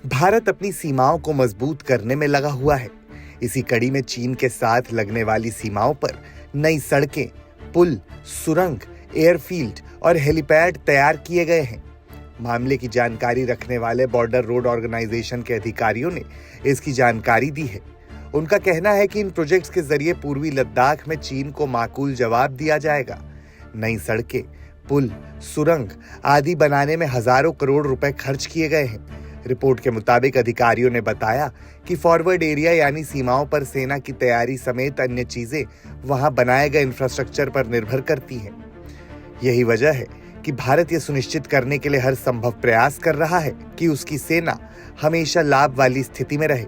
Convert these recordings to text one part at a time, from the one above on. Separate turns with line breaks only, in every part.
भारत अपनी सीमाओं को मजबूत करने में लगा हुआ है। इसी कड़ी में चीन के साथ लगने वाली सीमाओं पर नई सड़कें, पुल, सुरंग, एयरफील्ड और हेलीपैड तैयार किए गए हैं। मामले की जानकारी रखने वाले बॉर्डर रोड ऑर्गेनाइजेशन के अधिकारियों ने इसकी जानकारी दी है। उनका कहना है कि इन प्रोजेक्ट्स के जरिए पूर्वी लद्दाख में चीन को माकूल जवाब दिया जाएगा। नई सड़कें, पुल, सुरंग आदि बनाने में हजारों करोड़ रुपए खर्च किए गए हैं। रिपोर्ट के मुताबिक अधिकारियों ने बताया कि फॉरवर्ड एरिया यानी सीमाओं पर सेना की तैयारी समेत अन्य चीजें वहां बनाए गए इंफ्रास्ट्रक्चर पर निर्भर करती हैं। यही वजह है कि भारत यह सुनिश्चित करने के लिए हर संभव प्रयास कर रहा है कि उसकी सेना हमेशा लाभ वाली स्थिति में रहे।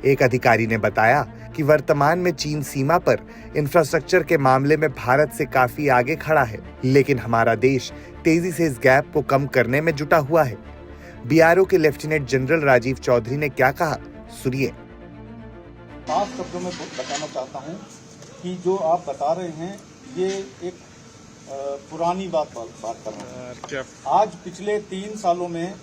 एक अधिकारी ने बताया कि वर्तमान में चीन सीमा पर इंफ्रास्ट्रक्चर के मामले में भारत से काफी आगे खड़ा है, लेकिन हमारा देश तेजी से इस गैप को कम करने में जुटा हुआ है। बीआरओ के लेफ्टिनेंट जनरल राजीव चौधरी ने क्या कहा, सुनिए।
5 शब्दों में बताना चाहता हूं कि जो आप बता रहे हैं ये एक पुरानी बात कर रहे हैं। आज पिछले 3 सालों में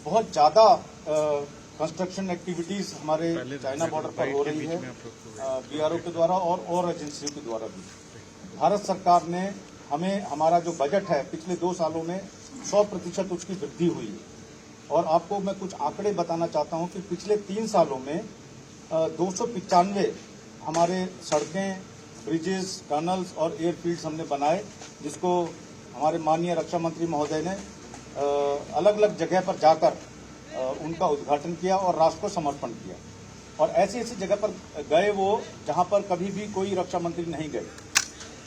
बहुत ज्यादा कंस्ट्रक्शन एक्टिविटीज हमारे चाइना बॉर्डर पर हो रही है, बीआरओ के द्वारा और एजेंसियों के द्वारा भी। भारत सरकार ने हमारा जो बजट है पिछले 2 सालों में 100% उसकी वृद्धि हुई है। और आपको मैं कुछ आंकड़े बताना चाहता हूं कि पिछले 3 सालों में 295 हमारे सड़कें, ब्रिजेस, टनल्स और एयरफील्ड्स हमने बनाए, जिसको हमारे माननीय रक्षा मंत्री महोदय ने अलग अलग जगह पर जाकर उनका उद्घाटन किया और राष्ट्र को समर्पण किया। और ऐसी ऐसी जगह पर गए वो जहां पर कभी भी कोई रक्षा मंत्री नहीं गए।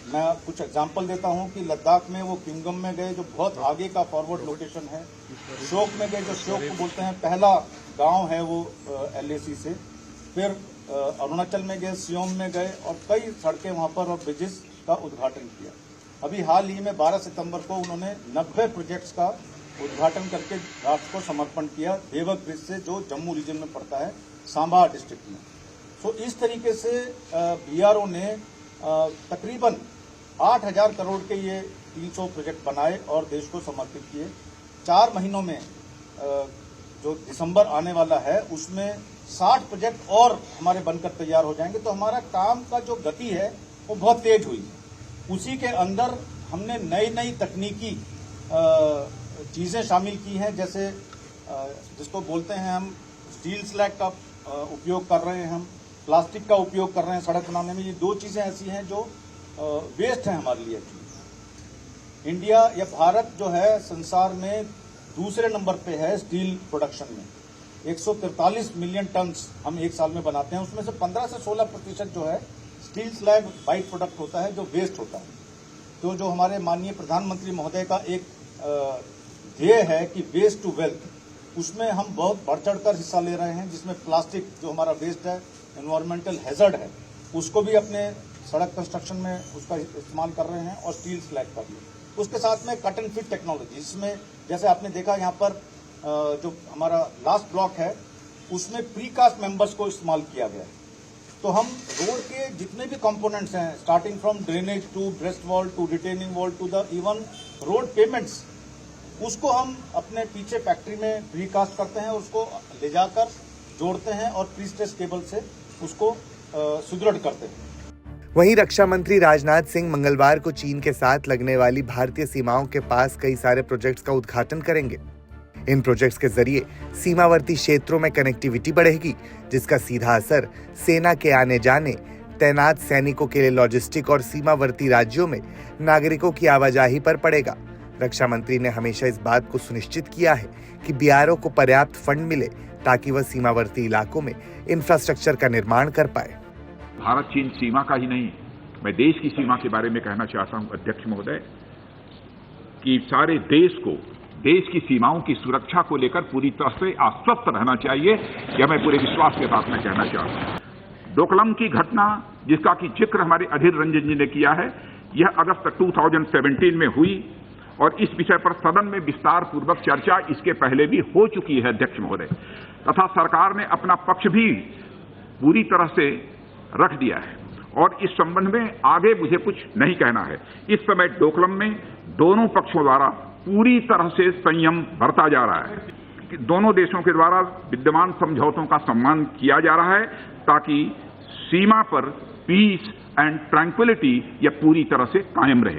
मैं कुछ एग्जाम्पल देता हूं कि लद्दाख में वो किंगडम में गए, जो बहुत आगे का फॉरवर्ड लोकेशन है। श्योक में गए, जो श्योक को बोलते हैं पहला गांव है वो LAC से। फिर अरुणाचल में गए, सियोम में गए और कई सड़कें वहां पर और ब्रिजेस का उद्घाटन किया। अभी हाल ही में 12 सितंबर को उन्होंने 90 प्रोजेक्ट्स का उद्घाटन करके राष्ट्र को समर्पण किया, देवक ब्रिज से, जो जम्मू रीजन में पड़ता है, सांबा डिस्ट्रिक्ट में। तो इस तरीके से बीआरओ ने तकरीबन 8,000 करोड़ के ये 300 प्रोजेक्ट बनाए और देश को समर्पित किए। 4 महीनों में जो दिसंबर आने वाला है उसमें 60 प्रोजेक्ट और हमारे बनकर तैयार हो जाएंगे। तो हमारा काम का जो गति है वो बहुत तेज हुई है। उसी के अंदर हमने नई नई तकनीकी चीजें शामिल की हैं, जैसे जिसको बोलते हैं हम स्टील स्लैग का उपयोग कर रहे हैं, हम प्लास्टिक का उपयोग कर रहे हैं सड़क बनाने में। ये 2 चीजें ऐसी हैं जो वेस्ट है हमारे लिए। इंडिया या भारत जो है संसार में दूसरे नंबर पे है स्टील प्रोडक्शन में। 143 मिलियन टन हम एक साल में बनाते हैं, उसमें से 15 से 16% जो है स्टील स्लैग बाइट प्रोडक्ट होता है, जो वेस्ट होता है। तो जो हमारे माननीय प्रधानमंत्री महोदय का एक ध्येय है कि वेस्ट टू वेल्थ, उसमें हम बहुत बढ़ चढ़कर हिस्सा ले रहे हैं, जिसमें प्लास्टिक जो हमारा वेस्ट है, एनवायरमेंटल हैजर्ड है, उसको भी अपने सड़क कंस्ट्रक्शन में उसका इस्तेमाल कर रहे हैं और स्टील स्लैग का भी। उसके साथ में कट एंड फिट टेक्नोलॉजी, इसमें जैसे आपने देखा यहाँ पर जो हमारा लास्ट ब्लॉक है उसमें प्रीकास्ट मेंबर्स को इस्तेमाल किया गया है। तो हम रोड के जितने भी कंपोनेंट्स हैं, starting from drainage to breast wall to retaining wall to the even road pavements, उसको हम अपने पीछे फैक्ट्री में प्रीकास्ट करते हैं, उसको ले जाकर जोड़ते हैं और प्रीस्ट्रेस केबल से उसको सुदृढ़ करते हैं।
वहीं रक्षा मंत्री राजनाथ सिंह मंगलवार को चीन के साथ लगने वाली भारतीय सीमाओं के पास कई सारे प्रोजेक्ट्स का उद्घाटन करेंगे। इन प्रोजेक्ट्स के जरिए सीमावर्ती क्षेत्रों में कनेक्टिविटी बढ़ेगी, जिसका सीधा असर सेना के आने जाने, तैनात सैनिकों के लिए लॉजिस्टिक और सीमावर्ती राज्यों में नागरिकों की आवाजाही पर पड़ेगा। रक्षा मंत्री ने हमेशा इस बात को सुनिश्चित किया है कि बीआरओ को पर्याप्त फंड मिले ताकि वह सीमावर्ती इलाकों में इंफ्रास्ट्रक्चर का निर्माण कर पाए।
भारत चीन सीमा का ही नहीं, मैं देश की सीमा के बारे में कहना चाहता हूं अध्यक्ष महोदय, कि सारे देश को देश की सीमाओं की सुरक्षा को लेकर पूरी तरह से आश्वस्त रहना चाहिए। यह मैं पूरे विश्वास के साथ में कहना चाहता हूं। डोकलम की घटना जिसका कि जिक्र हमारे अधीर रंजन जी ने किया है, यह अगस्त 2017 में हुई और इस विषय पर सदन में विस्तार पूर्वक चर्चा इसके पहले भी हो चुकी है अध्यक्ष महोदय, तथा सरकार ने अपना पक्ष भी पूरी तरह से रख दिया है और इस संबंध में आगे मुझे कुछ नहीं कहना है। इस समय डोकलम में दोनों पक्षों द्वारा पूरी तरह से संयम बरता जा रहा है। दोनों देशों के द्वारा विद्यमान समझौतों का सम्मान किया जा रहा है ताकि सीमा पर पीस एंड ट्रैंक्विलिटी यह पूरी तरह से कायम रहे।